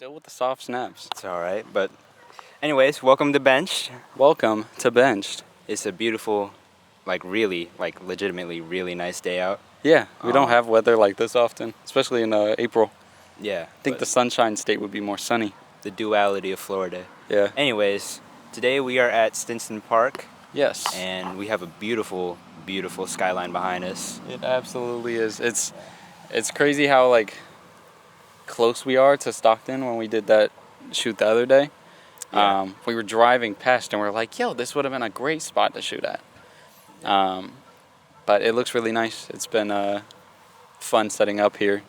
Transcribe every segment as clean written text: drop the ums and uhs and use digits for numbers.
Still with the soft snaps. It's all right. But anyways, welcome to Benched. Welcome to Benched. It's a beautiful, legitimately really nice day out. Yeah, we don't have weather like this often, especially in April. Yeah. I think the Sunshine State would be more sunny. The duality of Florida. Yeah. Anyways, today we are at Stinson Park. Yes. And we have a beautiful, beautiful skyline behind us. It absolutely is. It's crazy how close we are to Stockton when we did that shoot the other day. Yeah. We were driving past and we are like, yo, this would have been a great spot to shoot at. But it looks really nice. It's been fun setting up here.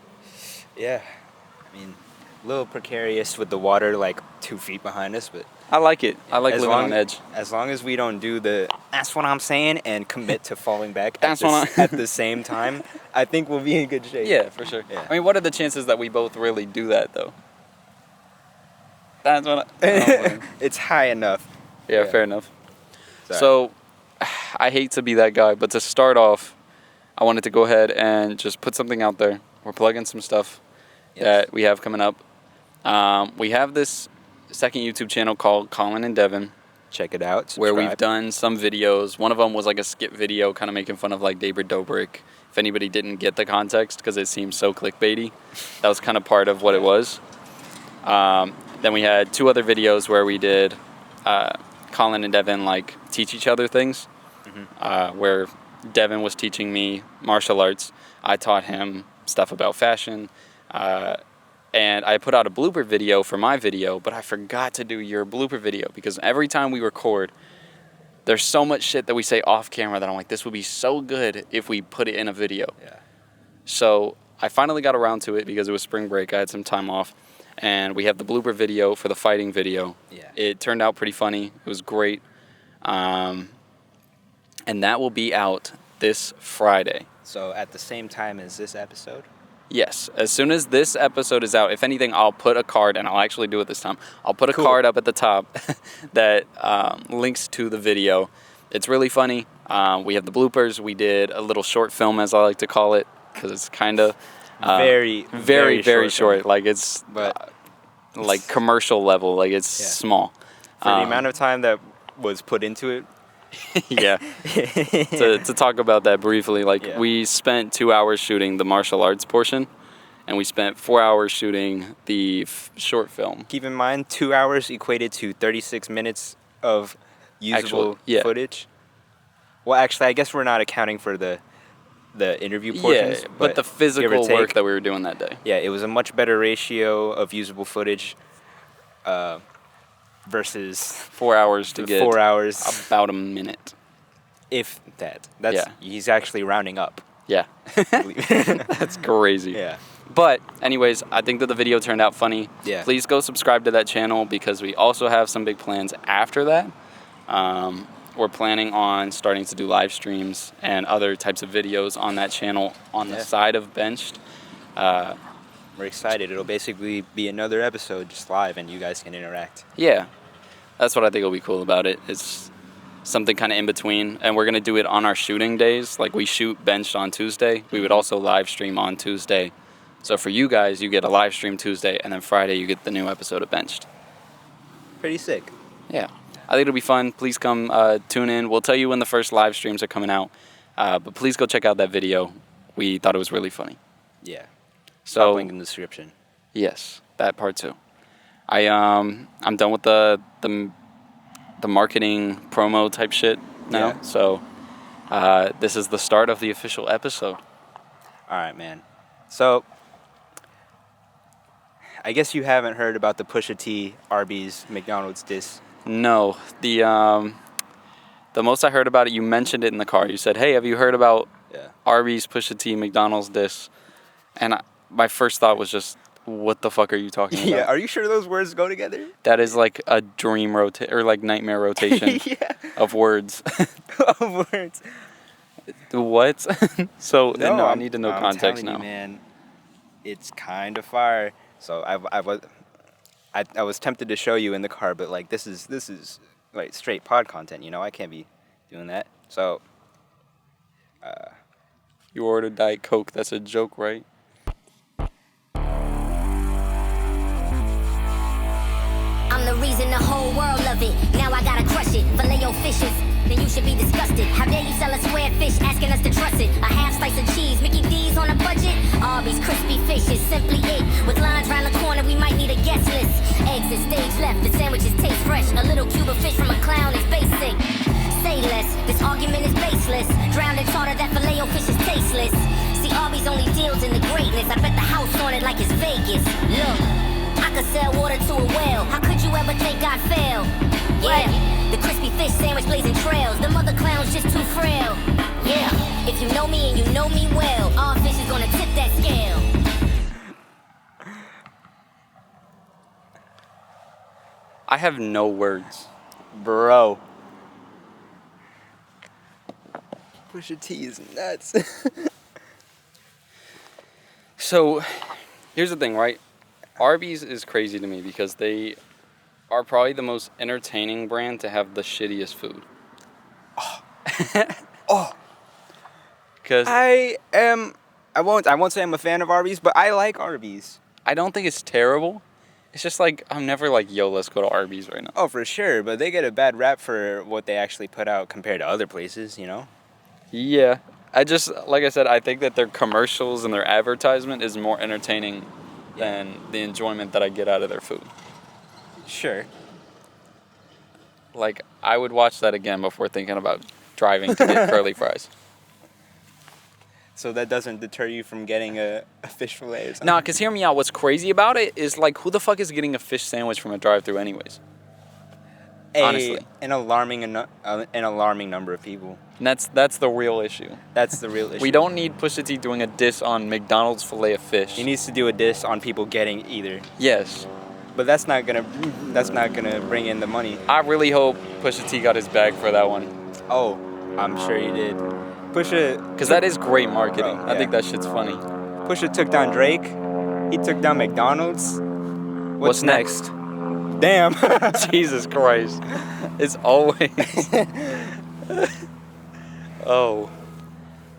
Yeah. I mean, a little precarious with the water 2 feet behind us, but I like it. I like living on edge. As long as we don't do that's what I'm saying, and commit to falling back at the same time, I think we'll be in good shape. Yeah, for sure. Yeah. I mean, what are the chances that we both really do that, though? That's what It's high enough. Yeah, fair enough. Sorry. So, I hate to be that guy, but to start off, I wanted to go ahead and just put something out there. We're plugging some stuff that we have coming up. We have this second YouTube channel called Colin and Devin. Check it out. Where we've done some videos. One of them was a skit video kind of making fun of David Dobrik. If anybody didn't get the context because it seems so clickbaity, that was kind of part of what it was. Then we had 2 other videos where we did Colin and Devin teach each other things. Where Devin was teaching me martial arts. I taught him stuff about fashion. And I put out a blooper video for my video, but I forgot to do your blooper video because every time we record, there's so much shit that we say off camera that I'm like, this would be so good if we put it in a video. Yeah. So I finally got around to it because it was spring break. I had some time off. And we have the blooper video for the fighting video. Yeah. It turned out pretty funny. It was great. And that will be out this Friday. So at the same time as this episode? Yes. As soon as this episode is out, if anything, I'll put a card, and I'll actually do it this time. I'll put a card up at the top that links to the video. It's really funny. We have the bloopers. We did a little short film, as I like to call it, because it's kind of very short. It's commercial level. It's small. For the amount of time that was put into it. Yeah. to talk about that briefly, we spent 2 hours shooting the martial arts portion, and we spent 4 hours shooting the short film. Keep in mind, 2 hours equated to 36 minutes of usable footage. Well, actually, I guess we're not accounting for the interview portions. Yeah, but the physical work that we were doing that day. Yeah, it was a much better ratio of usable footage versus 4 hours to get 4 hours, about a minute, if that. He's actually rounding up. Yeah. That's crazy. Yeah. But anyways, I think that the video turned out funny. Yeah. Please go subscribe to that channel because we also have some big plans after that. We're planning on starting to do live streams and other types of videos on that channel on the side of Benched. We're excited. It'll basically be another episode just live, and you guys can interact. Yeah. That's what I think will be cool about it. It's something kind of in between, and we're going to do it on our shooting days. We shoot Benched on Tuesday. We would also live stream on Tuesday. So for you guys, you get a live stream Tuesday, and then Friday you get the new episode of Benched. Pretty sick. Yeah. I think it'll be fun. Please come tune in. We'll tell you when the first live streams are coming out. But please go check out that video. We thought it was really funny. Yeah. So link in the description. Yes, that part too. I'm done with the marketing promo type shit now. Yeah. So this is the start of the official episode. All right, man. So I guess you haven't heard about the Pusha T, Arby's, McDonald's diss. No, the most I heard about it, you mentioned it in the car. You said, "Hey, have you heard about Arby's, Pusha T, McDonald's diss?" And my first thought was just, "What the fuck are you talking about?" Yeah, are you sure those words go together? That is a dream nightmare rotation of words. Of words. What? So no, I need to know I'm context telling now. You, man, it's kind of fire. So I was tempted to show you in the car, but this is straight pod content. I can't be doing that. So You ordered Diet Coke. That's a joke, right? should be disgusted. How dare you sell us square fish, asking us to trust it? A half slice of cheese, Mickey D's on a budget. Arby's crispy fish is simply it. With lines round the corner, we might need a guest list. Eggs at stage left, the sandwiches taste fresh. A little cube of fish from a clown is basic. Say less, this argument is baseless. Drowned in tartar, that filet-o-fish is tasteless. See, Arby's only deals in the greatness. I bet the house on it like it's Vegas. Look, I could sell water to a whale. How could you ever think I'd fail? Yeah, the crispy fish sandwich blazing trails. The mother clown's just too frail. Yeah, if you know me and you know me well, all fish is gonna tip that scale. I have no words. Bro. Pusha T is nuts. So, here's the thing, right? Arby's is crazy to me because they are probably the most entertaining brand to have the shittiest food. Oh. Because I won't say I'm a fan of Arby's, but I like Arby's. I don't think it's terrible. It's just like, I'm never like, yo, let's go to Arby's right now. Oh, for sure, but they get a bad rap for what they actually put out compared to other places, you know? Yeah. Like I said, I think that their commercials and their advertisement is more entertaining than the enjoyment that I get out of their food. Sure. Like, I would watch that again before thinking about driving to get curly fries. So that doesn't deter you from getting a fish fillet or something? Nah, because hear me out. What's crazy about it is, like, who the fuck is getting a fish sandwich from a drive-thru anyways? Honestly. An alarming number of people. And that's the real issue. That's the real issue. We don't need Pusha T doing a diss on McDonald's filet of fish. He needs to do a diss on people getting either. Yes. But that's not gonna bring in the money. I really hope Pusha T got his bag for that one. Oh, I'm sure he did. Because that is great marketing. Bro, I think that shit's funny. Pusha took down Drake. He took down McDonald's. What's next? Damn. Jesus Christ. It's always... Oh.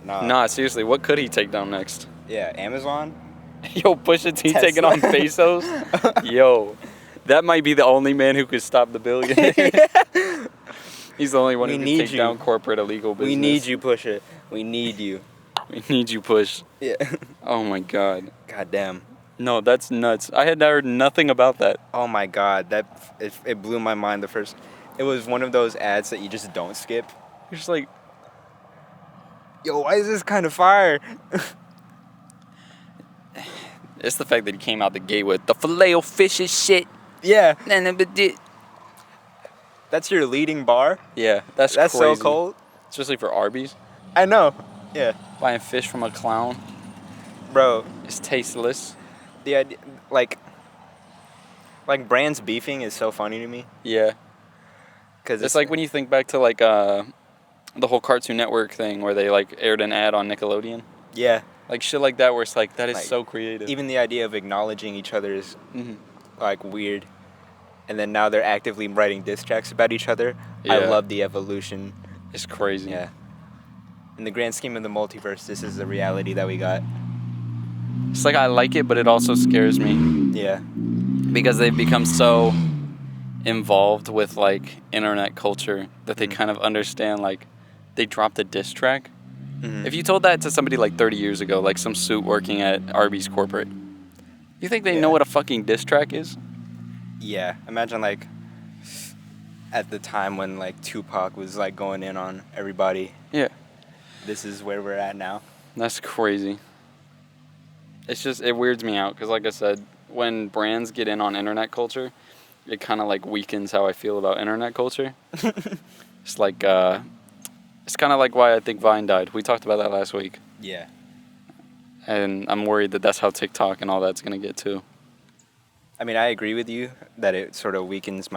Nah, seriously, what could he take down next? Yeah, Amazon. Yo, Pusha T Tesla. taking on pesos? Yo, that might be the only man who could stop the billionaire. He's the only one who can take down corporate illegal business. We need you, Pusha. We need you. We need you, Push. Yeah. Oh my God. God damn. No, that's nuts. I had heard nothing about that. Oh my God, it blew my mind. It was one of those ads that you just don't skip. You're just like, yo, why is this kind of fire? it's the fact that he came out the gate with the filet-o-fish is shit. Yeah. Yeah, That's your leading bar? that's crazy. So cold. Especially for Arby's. I know. Yeah. Buying fish from a clown. Bro. It's tasteless. The idea, like brands beefing is so funny to me. Yeah. Because it's like when you think back to like the whole Cartoon Network thing where they like aired an ad on Nickelodeon. Yeah. Like shit like that where it's like, that is like, so creative. Even the idea of acknowledging each other is like weird. And then now they're actively writing diss tracks about each other. Yeah. I love the evolution. It's crazy. Yeah. In the grand scheme of the multiverse, this is the reality that we got. It's like I like it, but it also scares me. Yeah. Because they've become so involved with like internet culture that they kind of understand, like, they dropped a diss track. If you told that to somebody like 30 years ago, like some suit working at Arby's corporate, you think they know what a fucking diss track is? Yeah. Imagine like at the time when like Tupac was like going in on everybody. Yeah. This is where we're at now. That's crazy. It's just, it weirds me out because, like I said, when brands get in on internet culture, it kind of like weakens how I feel about internet culture. It's like, it's kind of like why I think Vine died. We talked about that last week. Yeah. And I'm worried that that's how TikTok and all that's going to get too. I mean, I agree with you that it sort of weakens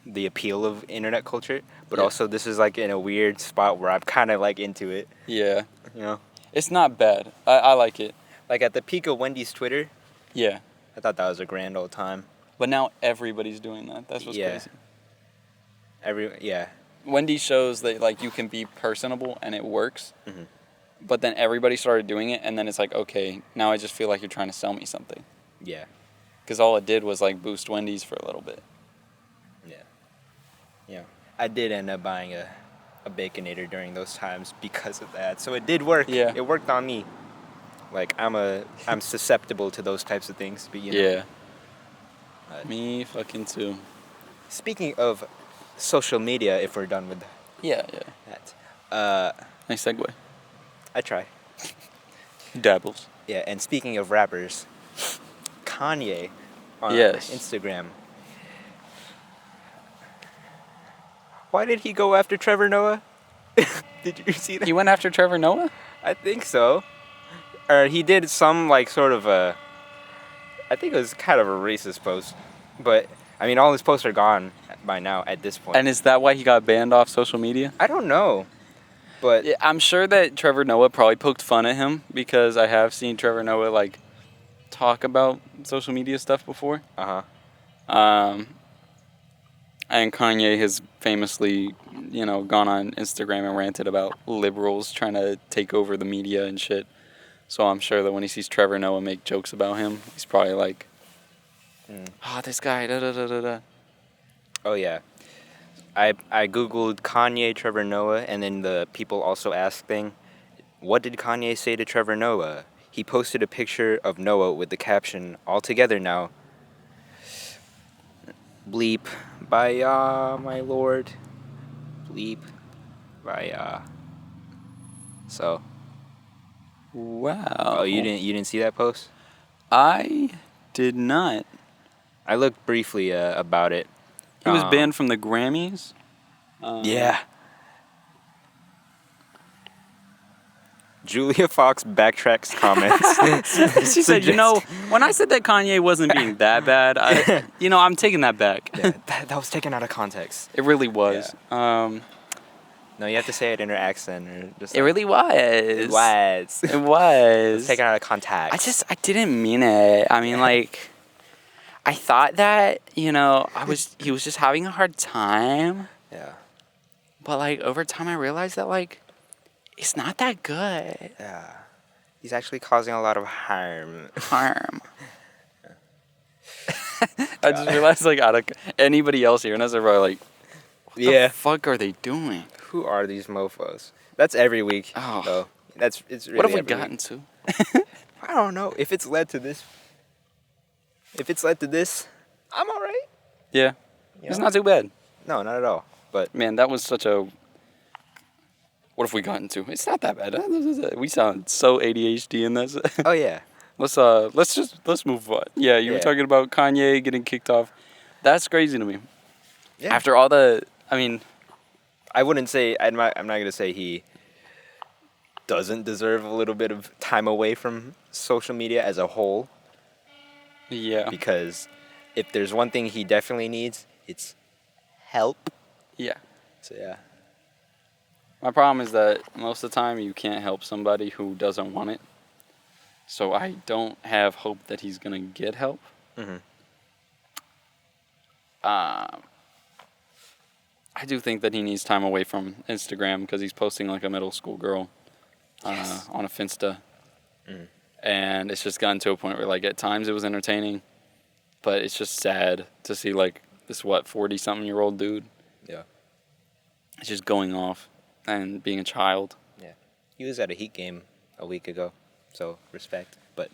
the appeal of internet culture, but also this is like in a weird spot where I'm kind of like into it. Yeah. You know? It's not bad. I like it. Like at the peak of Wendy's Twitter. Yeah. I thought that was a grand old time. But now everybody's doing that. That's what's crazy. Yeah. Wendy's shows that like you can be personable and it works. But then everybody started doing it, and then it's like, okay, now I just feel like you're trying to sell me something. Yeah. Because all it did was like boost Wendy's for a little bit. Yeah. Yeah. I did end up buying a Baconator during those times because of that. So it did work. Yeah. It worked on me. Like I'm susceptible to those types of things. But you know. Yeah. Uh, Me fucking too. Speaking of social media, if we're done with Yeah, yeah. that, Nice segue. I try. Dabbles. Yeah, and speaking of rappers, Kanye on Yes. Instagram. Why did he go after Trevor Noah? Did you see that? He went after Trevor Noah? I think so. Or he did some like sort of a. I think it was kind of a racist post, but I mean all his posts are gone by now at this point. And is that why he got banned off social media? I don't know, but Yeah, I'm sure that Trevor Noah probably poked fun at him because I have seen Trevor Noah like talk about social media stuff before. And Kanye has famously, gone on Instagram and ranted about liberals trying to take over the media and shit. So I'm sure that when he sees Trevor Noah make jokes about him, he's probably like, this guy, da da da da da. Oh yeah, I googled Kanye Trevor Noah, and then the people also asked thing, what did Kanye say to Trevor Noah? He posted a picture of Noah with the caption, "All together now." Bleep by my lord. Bleep by So. Wow. Oh, you didn't see that post? I did not. I looked briefly about it. He was banned from the Grammys. Yeah. Julia Fox backtracks comments. She said, when I said that Kanye wasn't being that bad, I'm taking that back. Yeah, that was taken out of context. It really was. No, you have to say it in her accent. Or just It really was. It was. It was. It's taken out of context. I didn't mean it. I mean, like, I thought that, he was just having a hard time. Yeah. But, like, over time I realized that, like, it's not that good. Yeah. He's actually causing a lot of harm. I just realized, like, out of anybody else here, and as everybody, like, what the fuck are they doing? Who are these mofos? That's every week. Oh. Though. It's really What have we every gotten week. to? I don't know. If it's led to this, I'm all right. Yeah. You It's know? not too bad. No, not at all. But Man, that was such a... What have we gotten to? It's not that bad. We sound so ADHD in this. oh yeah, Let's move on. Yeah, you were Yeah. talking about Kanye getting kicked off. That's crazy to me. yeah. After all I wouldn't say I'm not gonna say he doesn't deserve a little bit of time away from social media as a whole, yeah. because if there's one thing he definitely needs, it's help. Yeah. So yeah. My problem is that most of the time you can't help somebody who doesn't want it. So I don't have hope that he's going to get help. Mhm. I do think that he needs time away from Instagram because he's posting like a middle school girl on a Finsta. Mm. And it's just gotten to a point where, like, at times it was entertaining, but it's just sad to see, like, this, 40-something-year-old dude. Yeah. It's just going off and being a child. Yeah. He was at a Heat game a week ago, so respect. But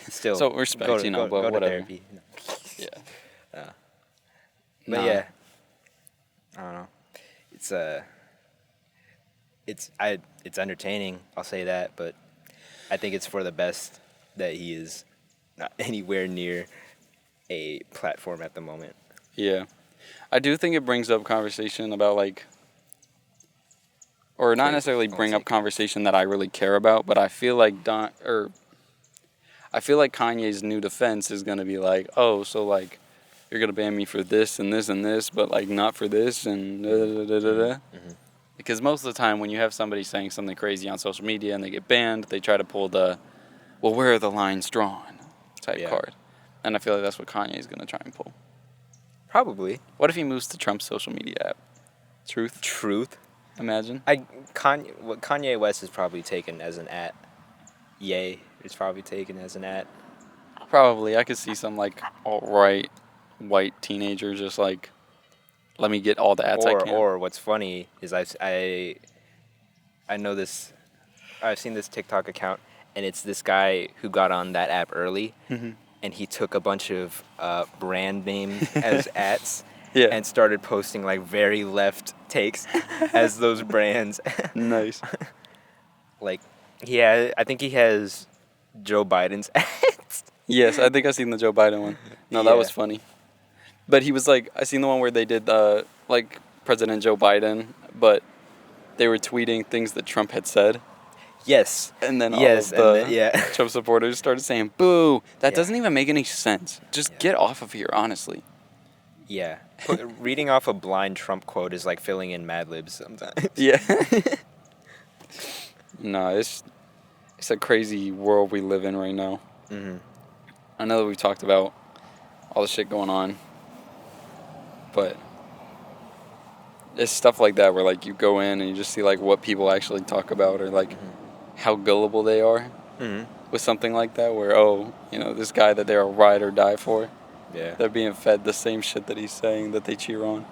still. So respect, go but to whatever. therapy. Yeah. But Nah. yeah, I don't know. It's entertaining. I'll say that, but I think it's for the best that he is not anywhere near a platform at the moment. Yeah. I do think it brings up conversation about, like, or not necessarily bring up conversation that I really care about, but I feel like Kanye's new defense is going to be like, oh, so, like, you're going to ban me for this and this and this, but, like, not for this and da-da-da-da-da. Mm-hmm. Because most of the time when you have somebody saying something crazy on social media and they get banned, they try to pull the, well, where are the lines drawn type card. And I feel like that's what Kanye's going to try and pull. Probably. What if he moves to Trump's social media app? Truth? Imagine. Kanye West is probably taken as an @ Ye is probably taken as an @ Probably. I could see some, like, alt-right white teenager just, like, let me get all the ads I can. Or what's funny is I know this. I've seen this TikTok account, and it's this guy who got on that app early, and he took a bunch of brand names as ads, Yeah. and started posting like very left takes as those brands. Nice. Like, yeah, I think he has Joe Biden's ads. Yes, I think I seen the Joe Biden one. No, that Yeah. was funny. But he was like, I seen the one where they did like President Joe Biden, but they were tweeting things that Trump had said. Yes. And then Yes, all of and the yeah. Trump supporters started saying, boo, that Yeah. doesn't even make any sense. Just get off of here, honestly. Yeah. Reading off a blind Trump quote is like filling in Mad Libs sometimes. Yeah. No, it's a crazy world we live in right now. Mm-hmm. I know that we've talked about all the shit going on, but it's stuff like that where like you go in and you just see like what people actually talk about or like how gullible they are with something like that where, oh, you know, this guy that they're a ride or die for, Yeah. they're being fed the same shit that he's saying that they cheer on.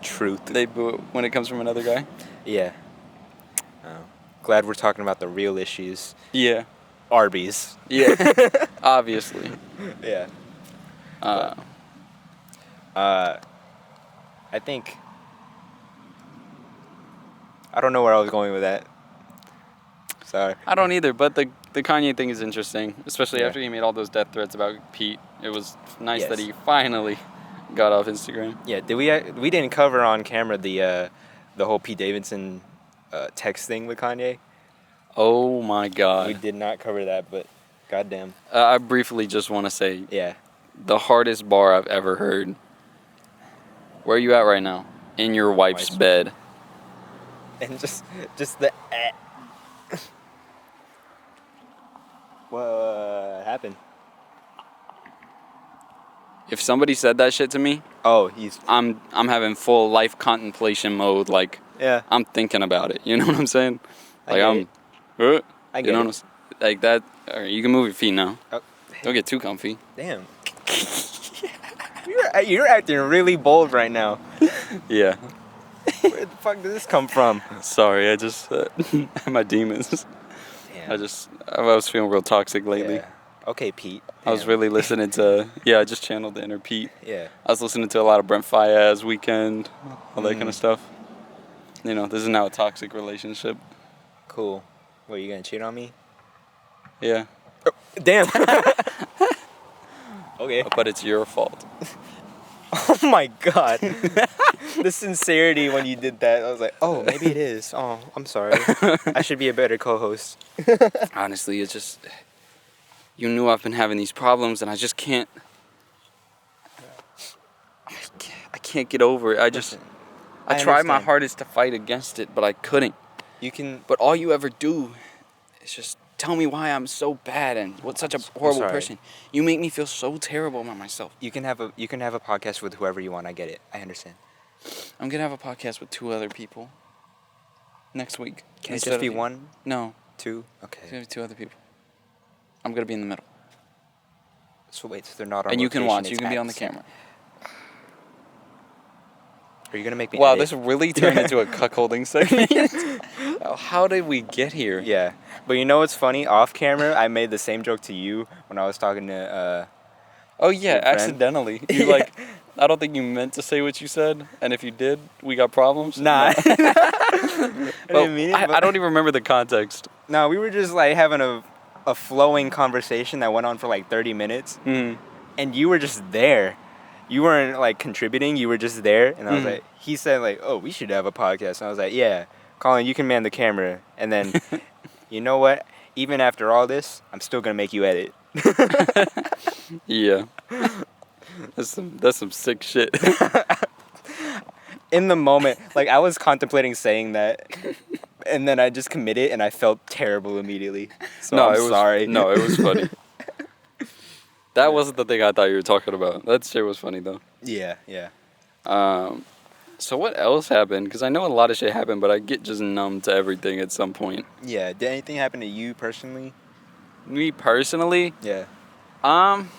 Truth. They boo it when it comes from another guy. Yeah. Glad we're talking about the real issues. Yeah. Arby's. Yeah. Obviously. Yeah. I think. I don't know where I was going with that. Sorry. I don't either, but the Kanye thing is interesting, especially Yeah. after he made all those death threats about Pete. It was nice that Yes. he finally got off Instagram. Yeah. Did we didn't cover on camera the whole Pete Davidson text thing with Kanye? Oh my God. We did not cover that, but goddamn. I briefly just want to say Yeah. the hardest bar I've ever heard. Where are you at right now? In your wife's Wife's bed. And just the. What happened? If somebody said that shit to me, Oh, he's. I'm having full life contemplation mode. Like Yeah. I'm thinking about it. You know what I'm saying? I Like get I'm. it. I you get know it. what I'm like that. All right, you can move your feet now. Oh, Don't get too comfy. damn. You're acting really bold right now. Yeah. Where the fuck did this come from? Sorry, I just my demons. Damn. I was feeling real toxic lately. Yeah. Okay, Pete. I was Damn. really listening to I just channeled the inner Pete. Yeah. I was listening to a lot of Brent Faiyaz, Weekend, all that kind of stuff. You know, this is now a toxic relationship. Cool. What, you gonna cheat on me? Yeah, Damn. Okay. but it's your fault. Oh my god. The sincerity when you did that, I was like, oh, maybe it is. Oh, I'm sorry. I should be a better co-host. Honestly, it's just you knew I've been having these problems, and I just can't. I can't get over it. I Listen, tried my understand. hardest to fight against it, but I couldn't. You can. But all you ever do is just tell me why I'm so bad and what such a horrible sorry. person. You make me feel so terrible about myself. You can have a podcast with whoever you want. I get it. I understand. I'm gonna have a podcast with 2 other people next week. Can it instead just of be you. one, No, 2? it's Okay. gonna be 2 other people. I'm gonna be in the middle, So wait, so they're not on. and you can location, watch. You it's can be at on the same- camera. Are you gonna make me? Wow, edit? this really turned into a cuckolding segment. How did we get here? Yeah, but you know what's funny? Off camera, I made the same joke to you when I was talking to. Oh yeah, Your friend. accidentally. You like. I don't think you meant to say what you said, and if you did, we got problems. Nah. No. I Well, didn't mean it. I but- don't even remember the context. No, we were just like having a flowing conversation that went on for like 30 minutes, Mm. and you were just there. You weren't like contributing. You were just there, and I was Mhm. like, he said like, oh, we should have a podcast, and I was like, yeah, Colin, you can man the camera, and then, you know what? Even after all this, I'm still gonna make you edit. Yeah. That's some sick shit. In the moment, like I was contemplating saying that, and then I just committed, and I felt terrible immediately. So I'm it was, sorry. No, it was funny. That wasn't the thing I thought you were talking about. That shit was funny though. Yeah, yeah. So what else happened? Because I know a lot of shit happened, but I get just numb to everything at some point. Yeah. Did anything happen to you personally? Me personally, Yeah. um,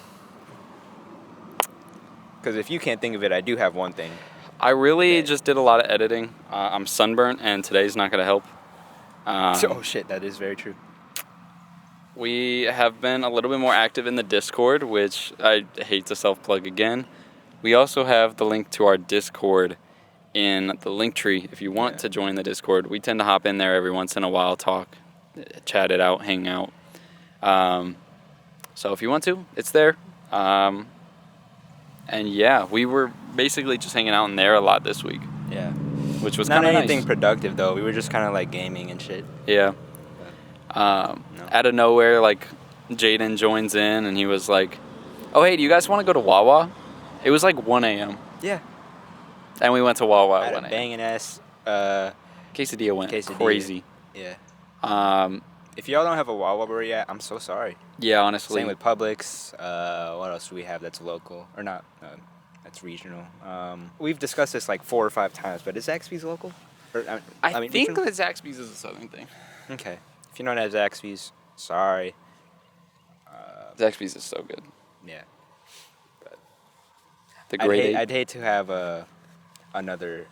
Because if you can't think of it, I do have one thing. I really Yeah. just did a lot of editing. I'm sunburnt, and today's not going to help. Oh shit, that is very true. We have been a little bit more active in the Discord, which I hate to self-plug again. We also have the link to our Discord in the link tree if you want to join the Discord. We tend to hop in there every once in a while, talk, chat it out, hang out. So if you want to, it's there. And yeah, we were basically just hanging out in there a lot this week, Yeah. which was Not kind of anything nice. productive though. We were just kind of like gaming and shit. Yeah. No. Out of nowhere, like, Jaden joins in, and he was like, oh, hey, do you guys want to go to Wawa? It was like 1 a.m. Yeah. And we went to Wawa I at had 1 a a.m. banging ass. Quesadilla went Quesadilla. crazy. Yeah. If y'all don't have a Wawa where you're at, I'm so sorry. Yeah, honestly. Same with Publix. What else do we have that's local or not? That's regional. We've discussed this like 4 or 5 times, but is Zaxby's local? Or, I mean, think regional? that Zaxby's is a southern thing. Okay. If you don't have Zaxby's, sorry. Zaxby's is so good. Yeah. The great I'd hate to have another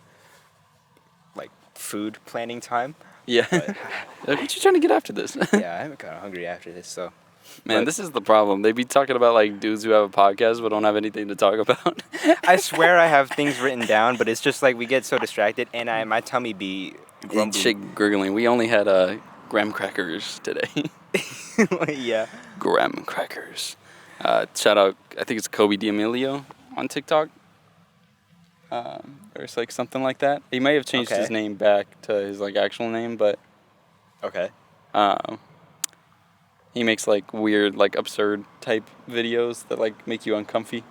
like food planning time. Yeah. But, What you trying to get after this? yeah, I'm kind of hungry after this, so. Man, But- this is the problem. They be talking about like dudes who have a podcast but don't have anything to talk about. I swear I have things written down, but it's just like we get so distracted, and my tummy be And grumbling. shit gurgling. We only had graham crackers today. Yeah. Graham crackers. Shout out, I think it's Kobe D'Amelio on TikTok. Or it's like something like that. He may have changed Okay. his name back to his like actual name, but Okay. he makes like weird, like absurd type videos that like make you uncomfy.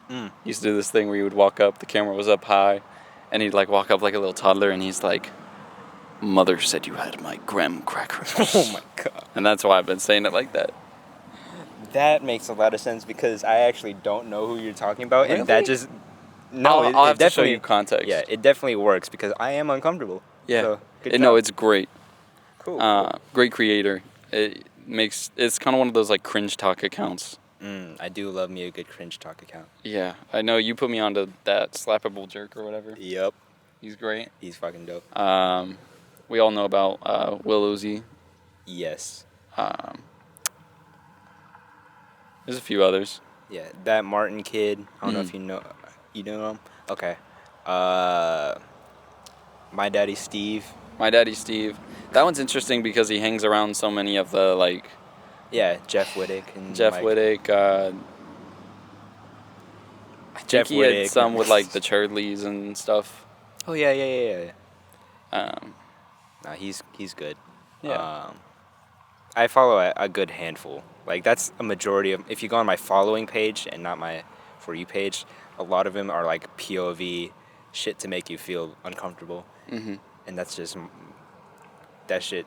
Mm. He used to do this thing where he would walk up, the camera was up high, and he'd like walk up like a little toddler, and he's like, "Mother said you had my graham crackers." Oh my god. And that's why I've been saying it like that. That makes a lot of sense because I actually don't know who you're talking about, and that Really? just no. I'll have to show definitely you context. Yeah, it definitely works because I am uncomfortable. Yeah. So, good No, job. it's great. cool. Great creator. It's kind of one of those like cringe talk accounts. I do love me a good cringe talk account. Yeah, I know you put me onto that slappable jerk or whatever. Yep. He's great. He's fucking dope. We all know about Will Uzi. Yes. There's a few others. Yeah, that Martin kid. I don't know if you know. You know him? Okay. My daddy Steve. My daddy Steve. That one's interesting because he hangs around so many of the like Yeah, Jeff Wittick and Jeff like, Wittick. I think Jeff he had Wittick. some with like the Churdleys and stuff. Oh yeah. Um, Nah, he's good. Yeah. I follow a good handful. Like that's a majority of. If you go on my following page and not my For You page, a lot of them are like POV shit to make you feel uncomfortable, mhm. and that's just that shit.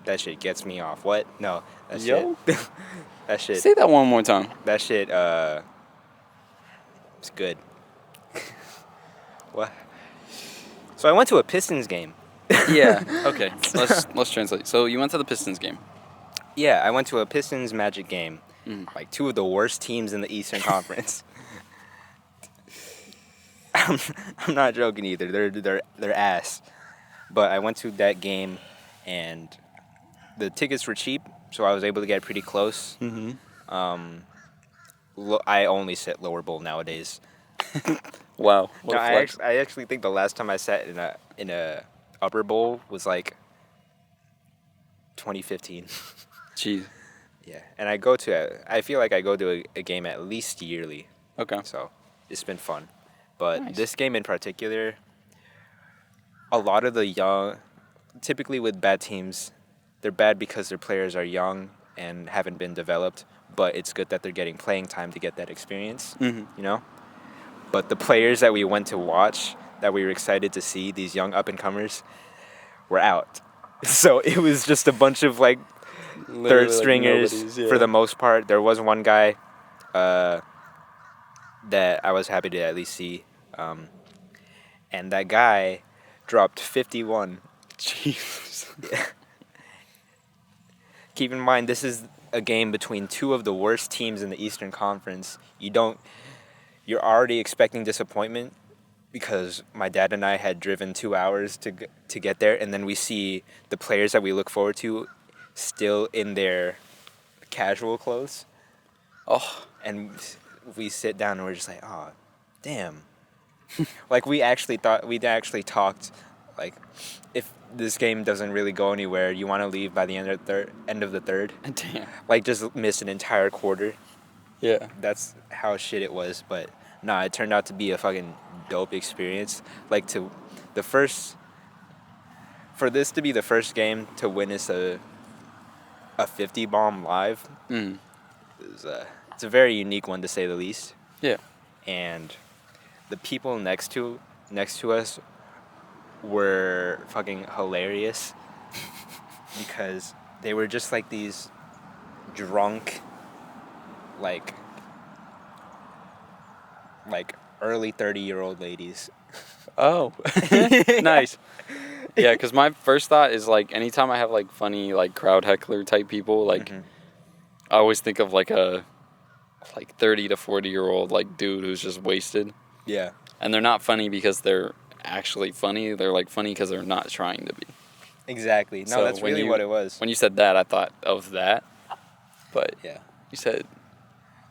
That shit gets me off. What? No. That Yo? shit. That shit. Say that one more time. That shit. It's good. What? So I went to a Pistons game. Yeah. Okay. Let's translate. So you went to the Pistons game. Yeah, I went to a Pistons Magic game. Mm. Like 2 of the worst teams in the Eastern Conference. I'm not joking either. They're ass. But I went to that game, and the tickets were cheap, so I was able to get pretty close. Mm-hmm. I only sit lower bowl nowadays. Wow. What No, a flex. I actually think the last time I sat in a upper bowl was like 2015. Jeez. Yeah, and I feel like I go to a game at least yearly, Okay. so it's been fun. But Nice. this game in particular, a lot of the young, typically with bad teams, they're bad because their players are young and haven't been developed, but it's good that they're getting playing time to get that experience, Mm-hmm. you know? But the players that we went to watch, that we were excited to see, these young up-and-comers, were out. So it was just a bunch of, like, third stringers for the most part. There was one guy that I was happy to at least see. And that guy dropped 51. Jeez. Keep in mind, this is a game between 2 of the worst teams in the Eastern Conference. You're already expecting disappointment, because my dad and I had driven 2 hours to get there, and then we see the players that we look forward to still in their casual clothes, Oh, and we sit down and we're just like, oh, damn. Like we actually talked, like, if this game doesn't really go anywhere, you want to leave by the end of the third. damn. Like just miss an entire quarter. Yeah. That's how shit it was, but nah, it turned out to be a fucking dope experience. Like for this to be the first game to witness a 50 bomb live, Mm. it's a very unique one to say the least. Yeah. And the people next to us were fucking hilarious because they were just like these drunk, like early 30-year-old ladies. Oh, nice. Yeah, because my first thought is like anytime I have like funny like crowd heckler type people, like I always think of like a 30 to 40-year-old like dude who's just wasted, Yeah. and they're not funny because they're actually funny. They're like funny because they're not trying to be. Exactly. No, So that's when really you- what it was. When you said that, I thought of that, but Yeah. you said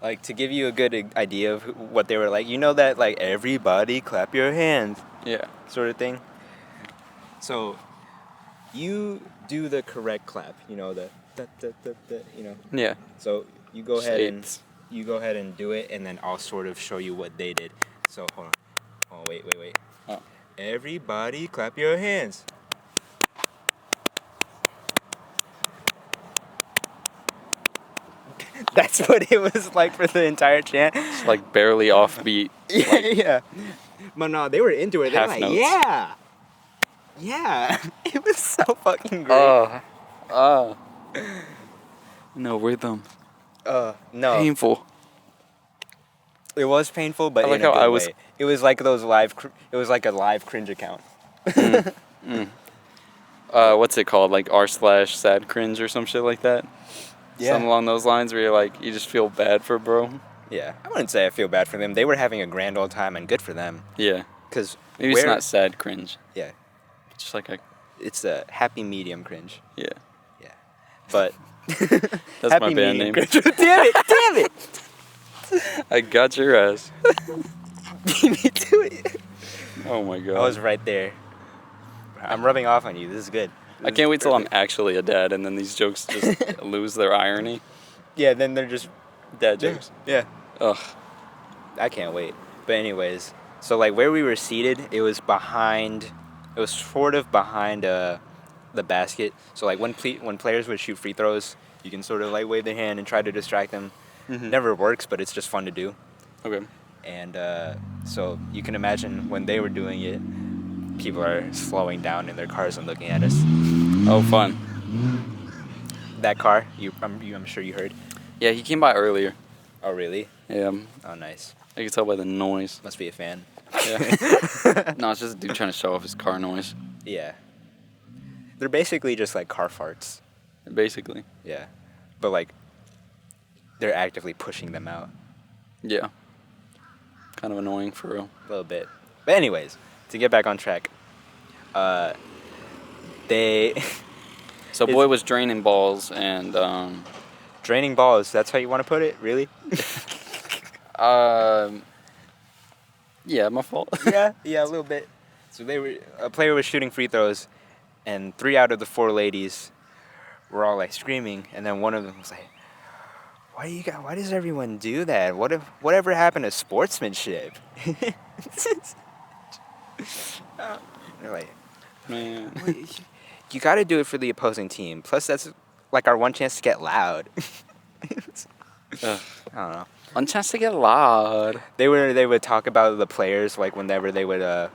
Like, to give you a good idea of what they were like, you know that, like, everybody clap your hands yeah. sort of thing? So, you do the correct clap, you know, the you know. Yeah. So, you go ahead and Shades. do it, and then I'll sort of show you what they did. So, hold on. Oh, wait. Oh. Everybody clap your hands. That's what it was like for the entire chant. It's like barely offbeat. Yeah, yeah. But no, they were into it. They were Half like, notes. yeah. Yeah. It was so fucking great. No rhythm. No. Painful. It was painful, but I like in a how good I was- way. It was like those it was like a live cringe account. What's it called? Like r/sad cringe or some shit like that. Something along those lines where you're like, you just feel bad for bro. Yeah. I wouldn't say I feel bad for them. They were having a grand old time, and good for them. Yeah. Because Maybe it's not sad cringe. Yeah. It's just like a, It's a happy medium cringe. yeah. Yeah. But That's happy my band medium name. cringe. Damn it. I got your ass. Beat me to it. Oh my god. I was right there. I'm rubbing off on you. This is good. I can't wait till I'm actually a dad and then these jokes just lose their irony. Yeah, then they're just Dad jokes. Yeah. Ugh. I can't wait. But anyways, so like where we were seated, it was sort of behind the basket. So like when players would shoot free throws, you can sort of like wave their hand and try to distract them. Never works, but it's just fun to do. Okay. And so you can imagine when they were doing it, people are slowing down in their cars and looking at us. Oh, fun. That car, I'm sure you heard. Yeah, he came by earlier. Oh really? Yeah, Oh nice. I can tell by the noise. Must be a fan. Yeah. No, it's just a dude trying to show off his car noise. Yeah. They're basically just like car farts. Basically. Yeah. But like they're actively pushing them out Yeah. Kind of annoying for real. a little bit. But anyways, to get back on track, they So boy was draining balls and draining balls. That's how you want to put it, really? yeah, my fault. yeah, a little bit. So a player was shooting free throws, and 3 out of the 4 ladies were all like screaming, and then one of them was like, "Why does everyone do that? Whatever happened to sportsmanship?" They're like, Man. "Well, you got to do it for the opposing team. Plus, that's like our one chance to get loud." Ugh. I don't know. One chance to get loud. They would talk about the players like whenever they would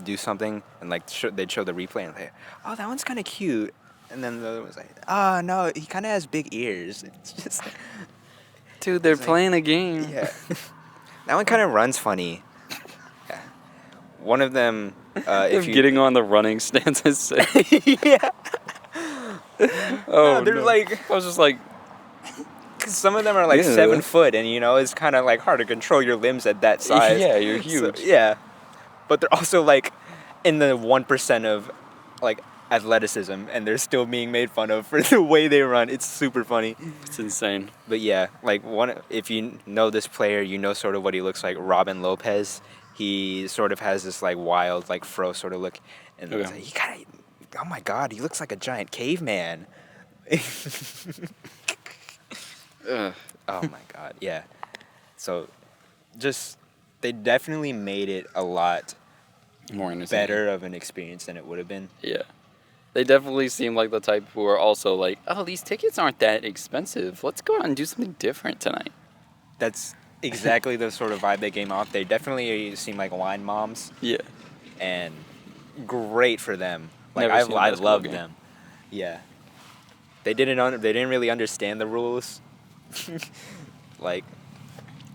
do something, and like they'd show the replay and like, "Oh, that one's kind of cute," and then the other was like, "Oh no, he kind of has big ears." It's just Dude, they're It's like- playing a game. yeah. That one kind of runs funny. Yeah. One of them, if you Getting on the running stance is sick. yeah. Oh, they're no. like I was just like, 'Cause some of them are like Yeah. 7 foot, and it's kind of like hard to control your limbs at that size. Yeah, you're So, huge. yeah, but they're also like in the 1% of like athleticism, and they're still being made fun of for the way they run. It's super funny. It's insane. But yeah, like if you know this player, you know sort of what he looks like. Robin Lopez. He sort of has this like wild, like fro sort of look, and Okay. it's like, he kind of, oh my god, he looks like a giant caveman. Ugh. Oh my god, yeah. So, just they definitely made it a lot More entertaining. better of an experience than it would have been. Yeah. They definitely seem like the type who are also like, oh, these tickets aren't that expensive. Let's go out and do something different tonight. That's exactly the sort of vibe they came off. They definitely seem like wine moms, Yeah. and great for them. Like Never seen a I basketball love game. them. Yeah. They didn't really understand the rules. Like,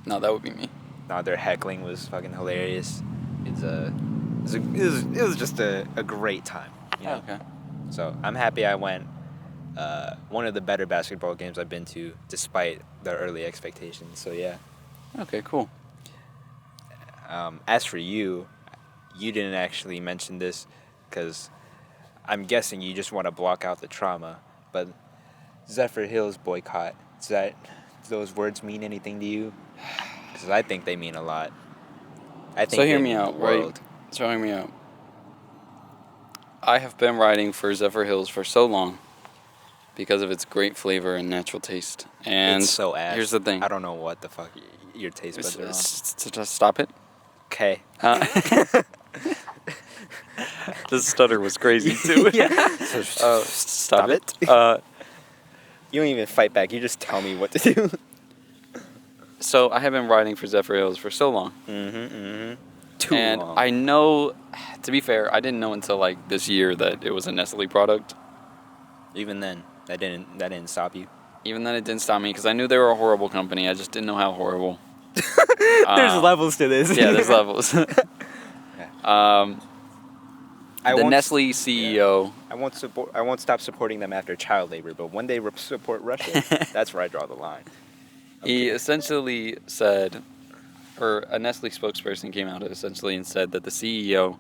No, that would be me. no, their heckling was fucking hilarious. It was just a great time. You know? Okay. So I'm happy I went. One of the better basketball games I've been to, despite the early expectations. So yeah. Okay, cool. As for you didn't actually mention this because I'm guessing you just want to block out the trauma. But Zephyr Hills boycott, do those words mean anything to you? Because I think they mean a lot. I think So hear they me mean out, the right? world. So hear me out. I have been riding for Zephyr Hills for so long because of its great flavor and natural taste. And It's so ass. here's the thing. I don't know what the fuck your taste buds are on. Just stop it. Okay. The stutter was crazy too. Stop it. You don't even fight back. You just tell me what to do. So I have been riding for Zephyr Hills for so long. Too And long. I know, to be fair, I didn't know until like this year that it was a Nestle product. Even then, that didn't stop you. Even then, it didn't stop me because I knew they were a horrible company. I just didn't know how horrible. There's levels to this. Yeah, there's levels. I The won't- Nestle CEO. I won't stop supporting them after child labor, but when they support Russia, that's where I draw the line. He essentially said, or a Nestle spokesperson came out essentially and said that the CEO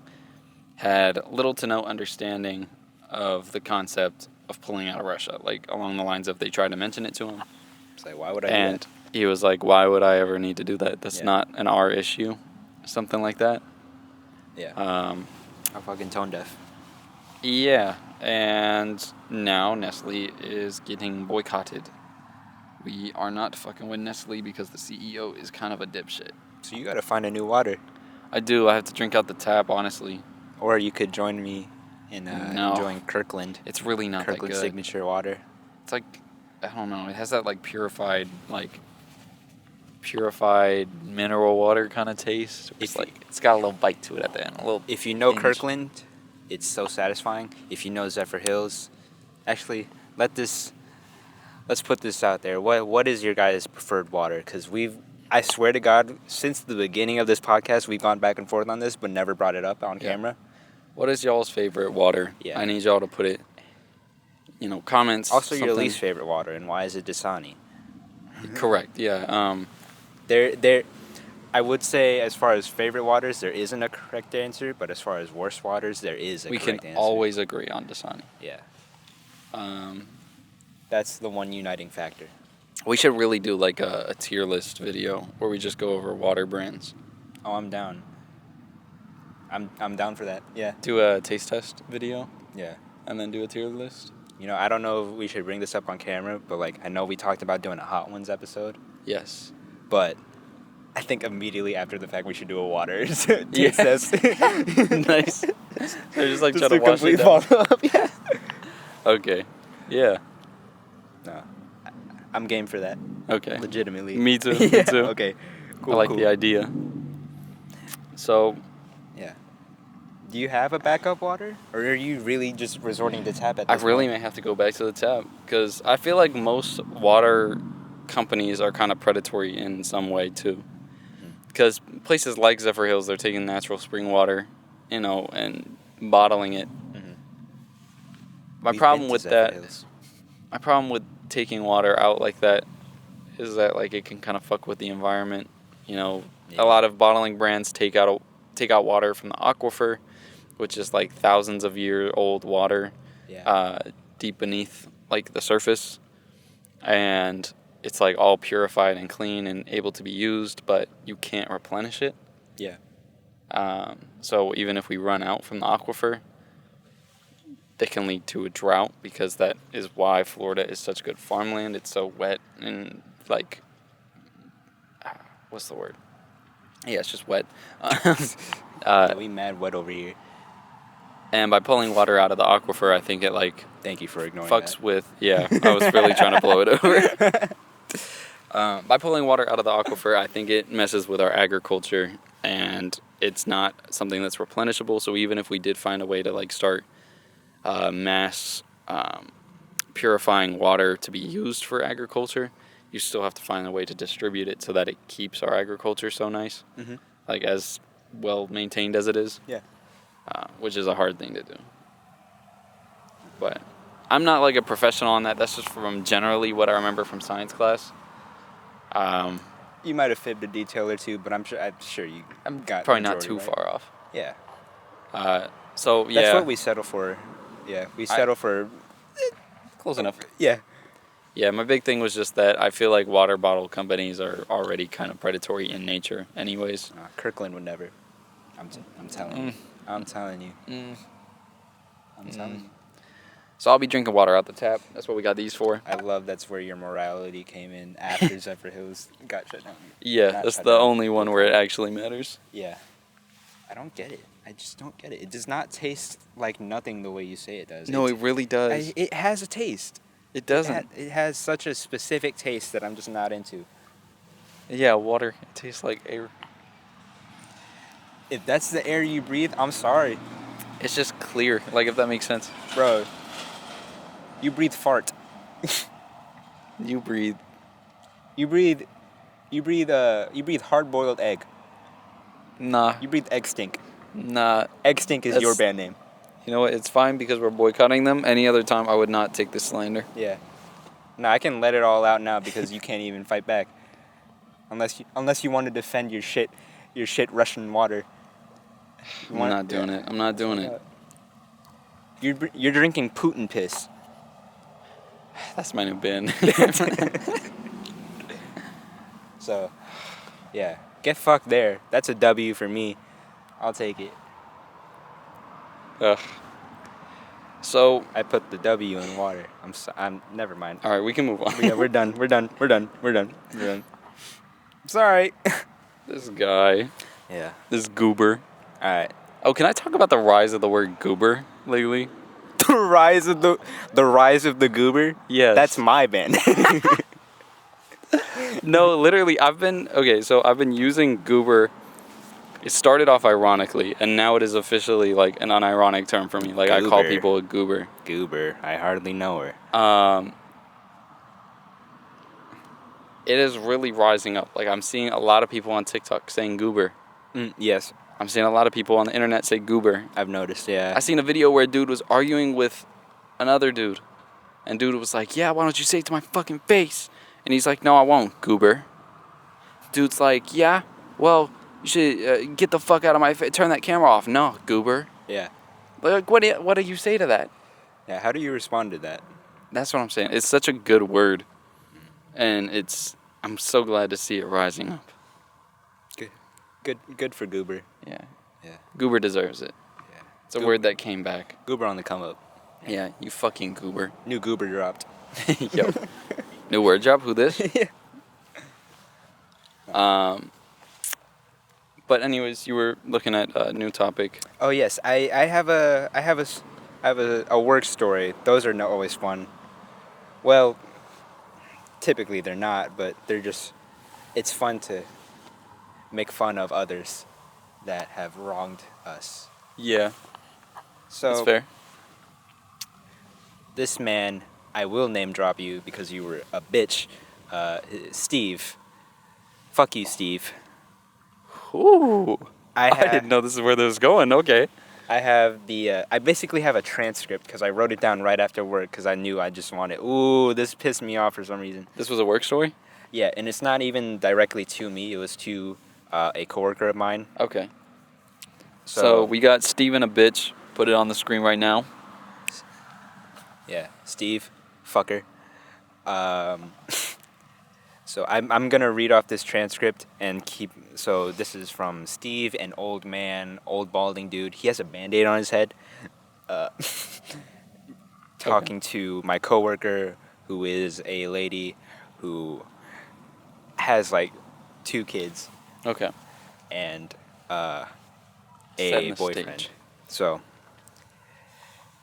had little to no understanding of the concept of pulling out of Russia, like along the lines of they tried to mention it to him. It's like, why would I do And that? he was like, why would I ever need to do that? That's Yeah. not an our issue. Something like that. Yeah. Um, I'm fucking tone deaf. yeah, and now Nestle is getting boycotted. We are not fucking with Nestle because the CEO is kind of a dipshit. So you gotta find a new water. I do. I have to drink out the tap, honestly. Or you could join me in No. enjoying Kirkland. It's really not Kirkland that good. signature water. It's like, I don't know. It has that like purified mineral water kind of taste. It's If- like it's got a little bite to it at the end. A little. If you know tinge. Kirkland, it's so satisfying. If you know Zephyr Hills, actually, let's put this out there. What is your guys' preferred water? Because I swear to God, since the beginning of this podcast, we've gone back and forth on this, but never brought it up on Yeah. camera. What is y'all's favorite water? Yeah. I need y'all to put it. Comments. Also, your something. least favorite water, and why is it Dasani? Correct. Yeah. There, I would say as far as favorite waters, there isn't a correct answer, but as far as worst waters, there is a We can correct answer. always agree on Dasani. Yeah, Um, that's the one uniting factor. we should really do like a tier list video where we just go over water brands. Oh, I'm down. I'm down for that. Yeah, Do a taste test video yeah. and then do a tier list. I don't know if we should bring this up on camera, but I know we talked about doing a Hot Ones episode, Yes. but I think immediately after the fact we should do a water taste Yes. test. Nice. They're just like Just trying to a wash it complete down. follow-up. Yeah. Okay. Yeah. No, I'm game for that. Okay. Legitimately. Me too. Yeah, Me too. Okay. Cool, I like cool. the idea. So, Yeah. Do you have a backup water, or are you really just resorting to tap at I this really point? may have to go back to the tap because I feel like most water companies are kind of predatory in some way too. Because places like Zephyr Hills, they're taking natural spring water, and bottling it. Mhm. My We've problem been to with Zephyr that, Hills. my problem with taking water out like that is that like it can kind of fuck with the environment. You know, Yeah. a lot of bottling brands take out water from the aquifer, which is like thousands of year old water, Yeah. deep beneath like the surface, and it's like all purified and clean and able to be used, but you can't replenish it. Yeah. So even if we run out from the aquifer, that can lead to a drought, because that is why Florida is such good farmland. It's so wet and like, what's the word? Yeah, it's just wet. We mad wet over here. And by pulling water out of the aquifer, I think it like Thank you for ignoring fucks that. with. Yeah, I was really trying to blow it over. By pulling water out of the aquifer, I think it messes with our agriculture, and it's not something that's replenishable. So even if we did find a way to like start mass purifying water to be used for agriculture, you still have to find a way to distribute it so that it keeps our agriculture so nice, like as well maintained as it is. Yeah. Which is a hard thing to do. But I'm not like a professional on that. That's just from generally what I remember from science class. You might have fibbed a detail or two, but I'm sure you got Probably not majority too right. far off. Yeah. So yeah, That's what we settle for. Yeah, we settle for close enough. Yeah. Yeah, my big thing was just that I feel like water bottle companies are already kind of predatory in nature, anyways. Kirkland would never. I'm telling you. I'm telling you. I'm telling you. So I'll be drinking water out the tap. That's what we got these for. I love that's where your morality came in after Zephyr Hills got shut down. Yeah, Not that's shut the down. only one where it actually matters. Yeah. I don't get it. I just don't get it. It does not taste like nothing the way you say it does. No, it really does. It has a taste. It doesn't. It has such a specific taste that I'm just not into. Yeah, water. It tastes like air. If that's the air you breathe, I'm sorry. It's just clear, like if that makes sense. Bro, you breathe fart. You breathe. You breathe hard-boiled egg. Nah, You breathe egg stink. nah. Egg stink is your band name. You know what? It's fine because we're boycotting them. Any other time, I would not take this slander. Yeah. No, I can let it all out now because you can't even fight back. Unless you want to defend your shit Russian water. I'm not doing it. I'm not doing it. You're drinking Putin piss. That's my new bin. So, yeah, get fucked there. That's a W for me. I'll take it. Ugh. So, I put the W in water. I'm never mind. all right, we can move on. Yeah, we're done. We're done. Sorry. This guy, Yeah. this goober. All right. Oh, can I talk about the rise of the word goober lately? The rise of the goober. Yes. That's my band. No, literally, I've been using goober. It started off ironically, and now it is officially like an unironic term for me. Like I call Goober. people a goober. Goober. I hardly know her. It is really rising up. Like I'm seeing a lot of people on TikTok saying goober. Yes, I'm seeing a lot of people on the internet say goober. I've noticed. Yeah. I seen a video where a dude was arguing with another dude, and dude was like, "Yeah, why don't you say it to my fucking face?" And he's like, "No, I won't, goober." Dude's like, "Yeah, well, you should get the fuck out of my face. Turn that camera off." "No, goober." Yeah. Like, what do you say to that? Yeah. How do you respond to that? That's what I'm saying. It's such a good word, and I'm so glad to see it rising up. Good for goober. Yeah. Yeah. Goober deserves it. Yeah. It's a word that came back. Goober on the come up. Yeah, you fucking goober. New goober dropped. Yo. New word drop? Who this? Yeah. But anyways, you were looking at a new topic. Oh yes, I have a work story. Those are not always fun. Well, typically they're not, but it's fun to make fun of others that have wronged us. Yeah, So that's fair. This man, I will name drop you because you were a bitch. Steve. Fuck you, Steve. Ooh. I ha- didn't know this is where this was going. Okay. I have I basically have a transcript because I wrote it down right after work because I knew I just wanted. Ooh, this pissed me off for some reason. This was a work story? Yeah, and it's not even directly to me. It was to a coworker of mine. Okay. So we got Steven a bitch. Put it on the screen right now. Yeah, Steve, fucker. So I'm gonna read off this transcript and keep. So this is from Steve, an old man, old balding dude. He has a Band-Aid on his head. Talking to my coworker, who is a lady who has like 2 kids Okay. and Setting a the boyfriend. stage. So,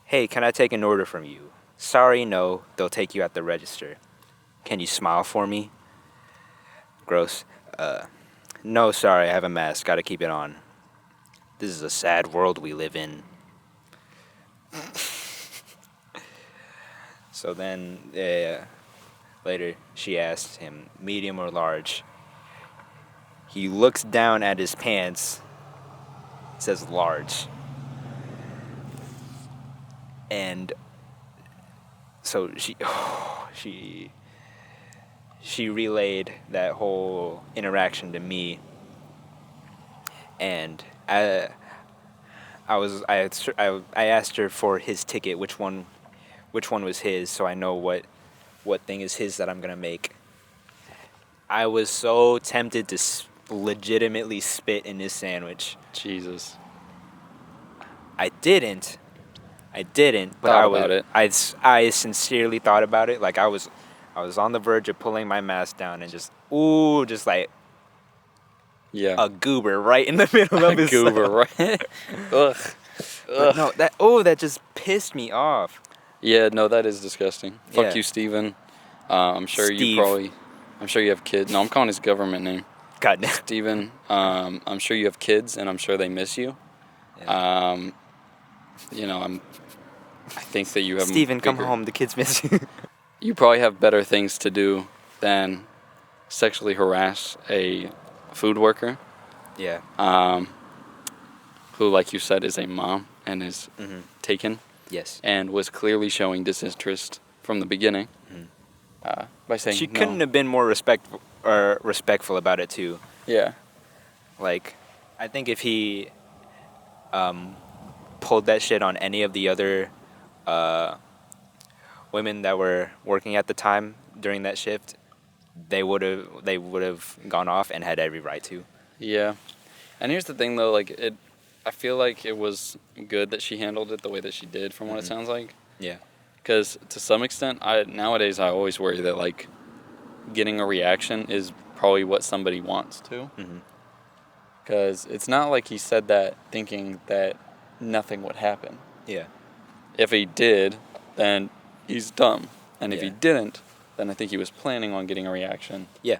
hey, can I take an order from you? Sorry, no, they'll take you at the register. Can you smile for me? Gross. No, sorry, I have a mask. Gotta keep it on. This is a sad world we live in. So then, later, she asked him, medium or large. He looks down at his pants, says large. And so she relayed that whole interaction to me, and I asked her for his ticket, which one was his, so I know what thing is his that I'm gonna make. I was so tempted to legitimately spit in his sandwich. Jesus. I didn't, but Thought about it. I sincerely thought about it. Like I was on the verge of pulling my mask down and just like Yeah. a goober right in the middle of his goober, right? Ugh. But no, that just pissed me off. Yeah, no, that is disgusting. Fuck Yeah. you, Steven. I'm sure Steve. I'm sure you have kids. No, I'm calling his government name. God damn. Steven, I'm sure you have kids, and I'm sure they miss you. Yeah. I think that you have Steven, come bigger- home. The kids miss you. You probably have better things to do than sexually harass a food worker, Yeah. who, like you said, is a mom and is taken Yes. and was clearly showing disinterest from the beginning by saying She no. couldn't have been more respectful about it too. Yeah. Like, I think if he pulled that shit on any of the other women that were working at the time during that shift, they would have gone off and had every right to. Yeah. And here's the thing, though, I feel like it was good that she handled it the way that she did, from what it sounds like. Yeah. Because to some extent, nowadays I always worry that like getting a reaction is probably what somebody wants to. Because it's not like he said that thinking that nothing would happen. Yeah. If he did, then he's dumb. And if he Yeah. didn't, then I think he was planning on getting a reaction. Yeah.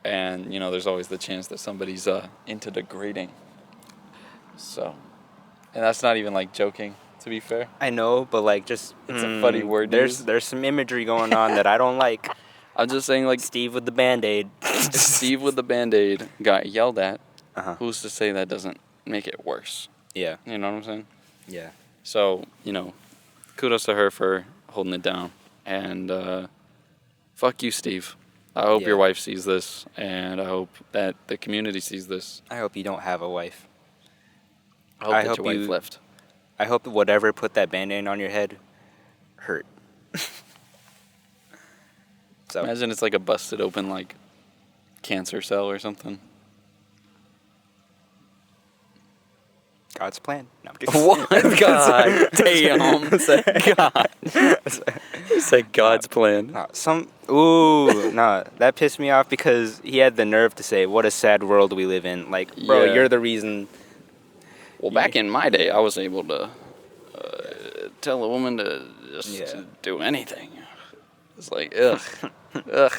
And, there's always the chance that somebody's into degrading. So, and that's not even like joking, to be fair. I know, but like just It's a funny word. There's some imagery going on that I don't like. I'm just saying, like, Steve with the Band-Aid. if Steve with the Band-Aid got yelled at, Uh-huh. who's to say that doesn't make it worse? Yeah. You know what I'm saying? Yeah. So, kudos to her for holding it down. And fuck you, Steve. I hope Yeah. your wife sees this, and I hope that the community sees this. I hope you don't have a wife. I hope I that hope your wife you- left. I hope whatever put that Band-Aid on your head hurt. So Imagine it's like a busted open, like, cancer cell or something. God's plan. No, I'm kidding. What? God damn. God. You said God's plan. Nah, that pissed me off because he had the nerve to say, "What a sad world we live in." Like, bro, Yeah. you're the reason. Well, back in my day, I was able to tell a woman to just Yeah. do anything. It's like, ugh. Ugh.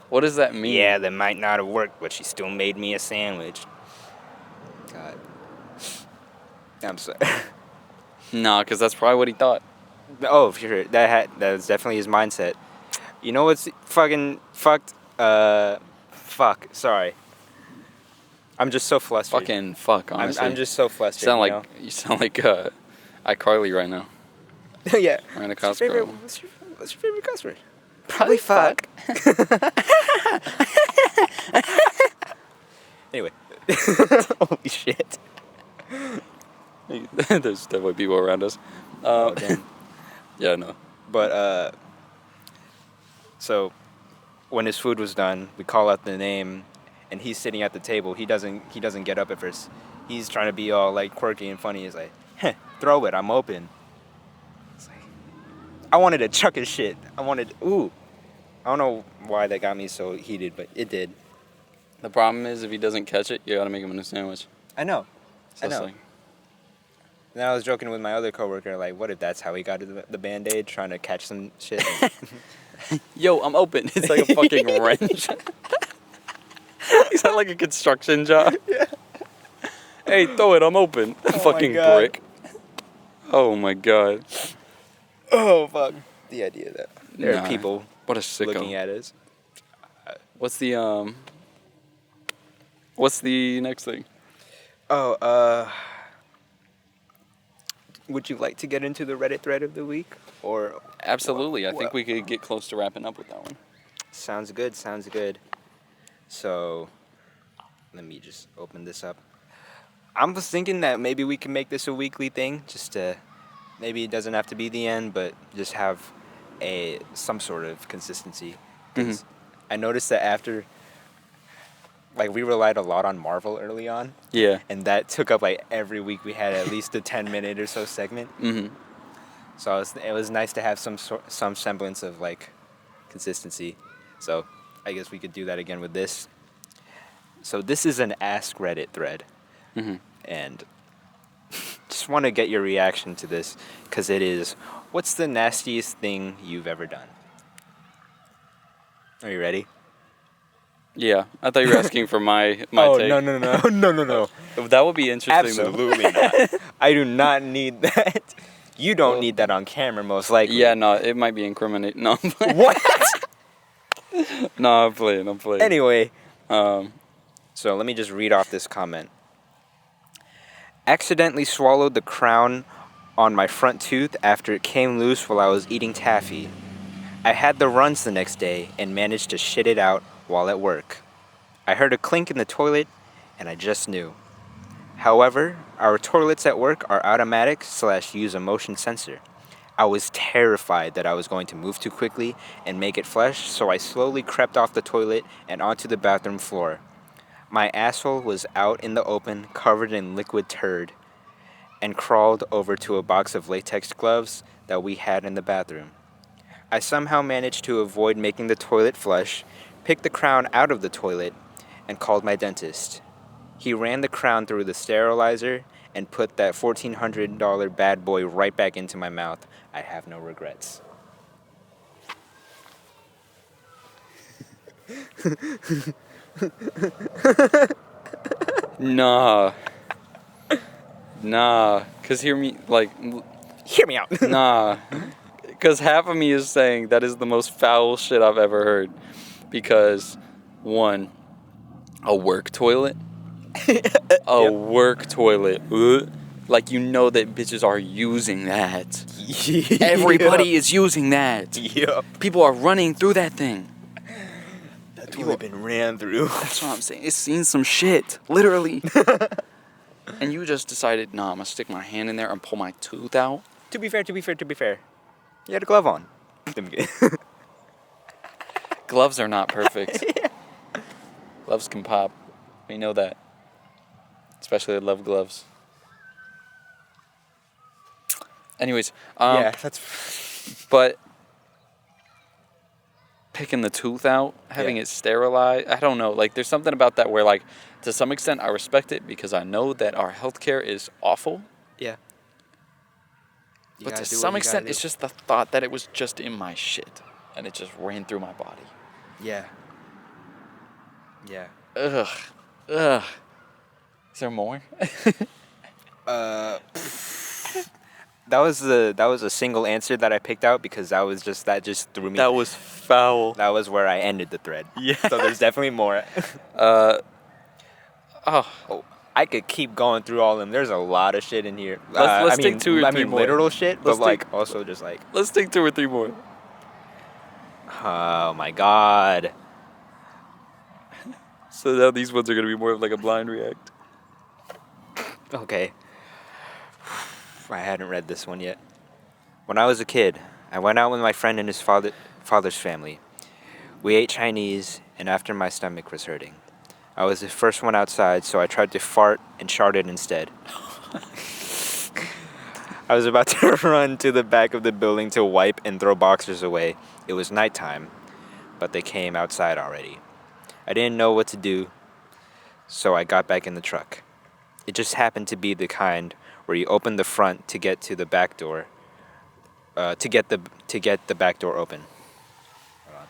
What does that mean? Yeah, that might not have worked, but she still made me a sandwich. God. I'm sorry. Nah, because that's probably what he thought. Oh, for sure. That was definitely his mindset. You know what's fucking fucked? Fuck. Sorry. I'm just so flustered. Fucking fuck, honestly. I'm just so flustered. You sound like iCarly right now. yeah. We're in a What's your Costco. favorite cuss word? Probably fuck. Anyway. Holy shit. There's definitely people around us. Oh, damn. Yeah, no. But, so, when his food was done, we call out the name, and he's sitting at the table. He doesn't get up at first. He's trying to be all, like, quirky and funny. He's like, throw it, I'm open. It's like, I wanted to chuck his shit. Ooh. I don't know why that got me so heated, but it did. The problem is if he doesn't catch it, you gotta make him a new sandwich. I know. So I know. it's like, And I was joking with my other coworker, like, what if that's how he got the Band-Aid, trying to catch some shit? yo, I'm open. It's like a fucking wrench. He's at like a construction job. Yeah. Hey, throw it, I'm open. Fucking God. brick. Oh my god. Oh, fuck. The idea that there Nah, are people what a sicko. looking at us. What's the next thing? Oh, would you like to get into the Reddit thread of the week? Or Absolutely. I think Well- we could get close to wrapping up with that one. Sounds good, sounds good. So, let me just open this up. I'm just thinking that maybe we can make this a weekly thing, just to, maybe it doesn't have to be the end, but just have some sort of consistency. 'Cause I noticed that after, like, we relied a lot on Marvel early on, Yeah. and that took up, like, every week we had at least a 10-minute or so segment. Mm-hmm. So it was nice to have some semblance of, like, consistency. So I guess we could do that again with this. So this is an Ask Reddit thread. Mm-hmm. And just want to get your reaction to this, because it is, what's the nastiest thing you've ever done? Are you ready? Yeah. I thought you were asking for my take. no. No. That would be interesting. Though. Absolutely not. I do not need that. You don't need that on camera, most likely. Yeah, no, it might be incriminating. No, I'm playing. What? No, I'm playing. Anyway, Um, so let me just read off this comment. Accidentally swallowed the crown on my front tooth after it came loose while I was eating taffy. I had the runs the next day and managed to shit it out while at work. I heard a clink in the toilet and I just knew. However, our toilets at work are automatic / use a motion sensor. I was terrified that I was going to move too quickly and make it flush, so I slowly crept off the toilet and onto the bathroom floor. My asshole was out in the open, covered in liquid turd, and crawled over to a box of latex gloves that we had in the bathroom. I somehow managed to avoid making the toilet flush, picked the crown out of the toilet, and called my dentist. He ran the crown through the sterilizer and put that $1,400 bad boy right back into my mouth. I have no regrets. nah. Cause hear me, like, Hear me out. nah. Cause half of me is saying that is the most foul shit I've ever heard. Because, one, a work toilet. Work toilet. Ugh. Like, you know that bitches are using that. Everybody is using that. Yep. People are running through that thing. That toilet been ran through. That's what I'm saying. It's seen some shit. Literally. And you just decided, nah, I'm gonna stick my hand in there and pull my tooth out. To be fair. You had a glove on. Gloves are not perfect. Gloves can pop. We know that. Especially I love gloves. Anyways, Yeah, that's... but picking the tooth out, having it sterilized, I don't know. Like, there's something about that where, like, to some extent, I respect it because I know that our healthcare is awful. Yeah. But to some extent, it's just the thought that it was just in my shit and it just ran through my body. Yeah. Yeah. Ugh. Is there more? That was a single answer that I picked out because that just threw me. That was foul. That was where I ended the thread. Yeah. So there's definitely more. I could keep going through all of them. There's a lot of shit in here. Let's take two or three more. literal shit, Let's but like take- also just like. Let's take 2 or 3 more. Oh my god. So now these ones are gonna be more of like a blind react. Okay. I hadn't read this one yet. When I was a kid, I went out with my friend and his father's family. We ate Chinese, and after my stomach was hurting, I was the first one outside, so I tried to fart and sharted instead. I was about to run to the back of the building to wipe and throw boxers away. It was nighttime, but they came outside already. I didn't know what to do, so I got back in the truck. It just happened to be the kind where you open the front to get to the back door, to get the back door open. Hold on.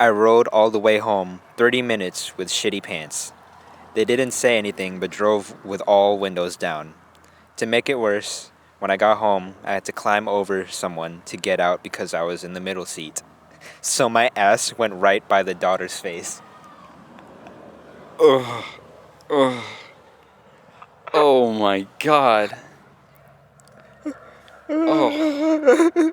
I rode all the way home, 30 minutes with shitty pants. They didn't say anything but drove with all windows down. To make it worse, when I got home, I had to climb over someone to get out because I was in the middle seat. So my ass went right by the daughter's face. Ugh. Ugh. Oh my god. Oh.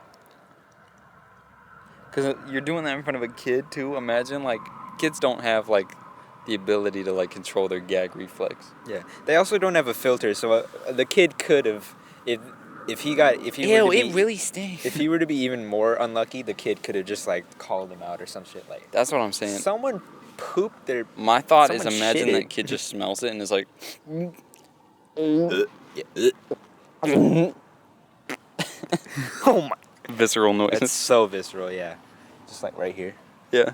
Because you're doing that in front of a kid too. Imagine, like, kids don't have like the ability to like control their gag reflex. Yeah. They also don't have a filter, so the kid could have, if he Ew, were to it be, really stinks. if he were to be even more unlucky, the kid could have just like called him out or some shit like. That's what I'm saying. Someone pooped their. My thought is, someone imagine shit that it. kid just smells it and is like, Oh my. visceral noise. That's so visceral, yeah. Just like right here. Yeah.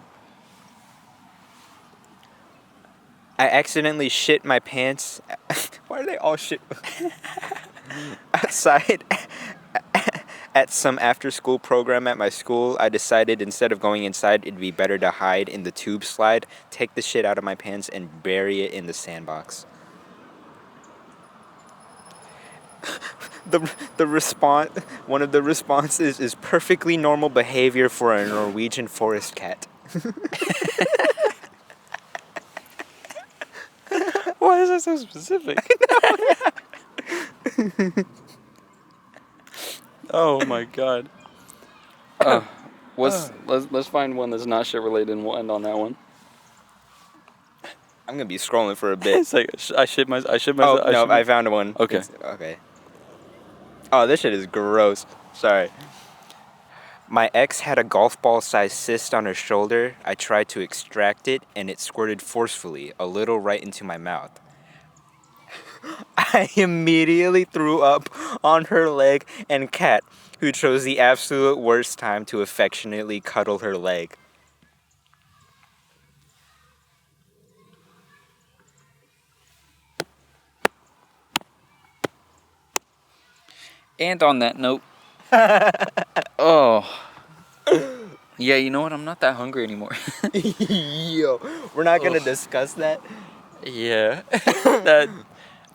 I accidentally shit my pants. Why are they all shit? Outside at some after school program at my school, I decided instead of going inside, it'd be better to hide in the tube slide, take the shit out of my pants, and bury it in the sandbox. The response, one of the responses is perfectly normal behavior for a Norwegian forest cat. Why is that so specific? Oh my god. Let's find one that's not shit related and we'll end on that one. I'm gonna be scrolling for a bit. It's like I shit myself. Oh no, I found one. Okay. Okay. Oh, this shit is gross. Sorry. My ex had a golf ball sized cyst on her shoulder. I tried to extract it and it squirted forcefully, a little right into my mouth. I immediately threw up on her leg and Kat, who chose the absolute worst time to affectionately cuddle her leg. And on that note, oh, yeah, you know what? I'm not that hungry anymore. Yo, we're not gonna discuss that. Yeah,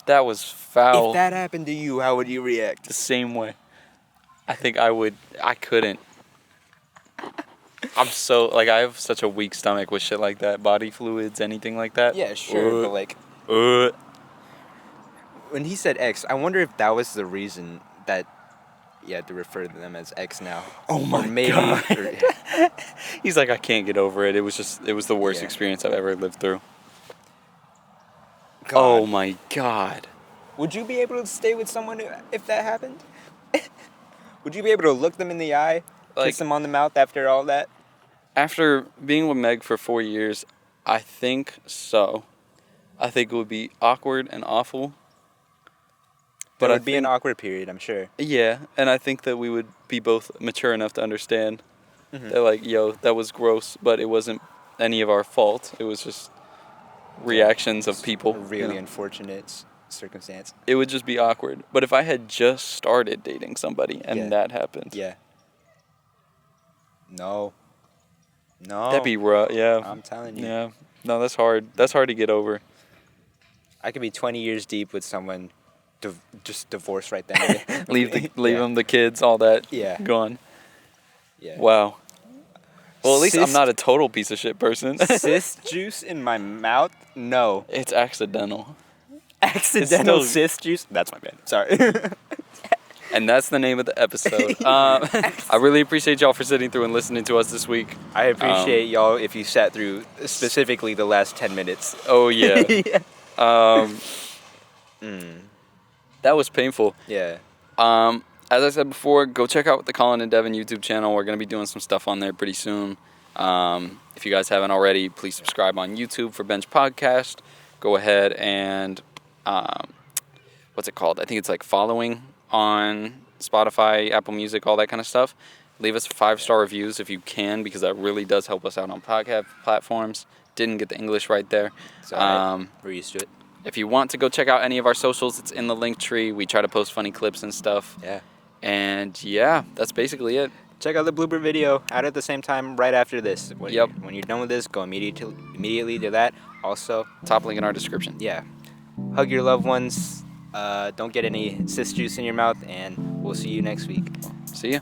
that was foul. If that happened to you, how would you react? The same way. I think I would. I couldn't. I'm so like I have such a weak stomach with shit like that, body fluids, anything like that. Yeah, sure, but like when he said X, I wonder if that was the reason that you had to refer to them as X now. Oh my god. He's like, I can't get over it. It was the worst experience I've ever lived through. God. Oh my god. Would you be able to stay with someone if that happened? Would you be able to look them in the eye, kiss them on the mouth after all that? After being with Meg for 4 years, I think so. I think it would be awkward and awful. But it would be an awkward period, I'm sure. Yeah, and I think that we would be both mature enough to understand that, like, yo, that was gross, but it wasn't any of our fault. It was just reactions of people. Really unfortunate circumstance. It would just be awkward. But if I had just started dating somebody and that happened. Yeah. No. That'd be rough, yeah. I'm telling you. Yeah. No, that's hard. That's hard to get over. I could be 20 years deep with someone, just divorce right then. leave them the kids, all that. Yeah. Gone. Yeah. Wow. Well, at least I'm not a total piece of shit person. Cyst juice in my mouth? No. It's accidental. Accidental It's still- cyst juice? That's my bad. Sorry. And that's the name of the episode. I really appreciate y'all for sitting through and listening to us this week. I appreciate y'all if you sat through specifically the last 10 minutes. Oh, yeah. Yeah. That was painful. Yeah. As I said before, go check out the Colin and Devin YouTube channel. We're going to be doing some stuff on there pretty soon. If you guys haven't already, please subscribe on YouTube for Bench Podcast. Go ahead and, what's it called? I think it's like following on Spotify, Apple Music, all that kind of stuff. Leave us 5-star reviews if you can, because that really does help us out on podcast platforms. Didn't get the English right there. We're used to it. If you want to go check out any of our socials, it's in the link tree. We try to post funny clips and stuff. Yeah. And yeah, that's basically it. Check out the blooper video out at the same time right after this. When Yep. When you're done with this, go immediately to that. Also, Top link in our description. yeah, hug your loved ones. Don't get any cis juice in your mouth, and we'll see you next week. See ya.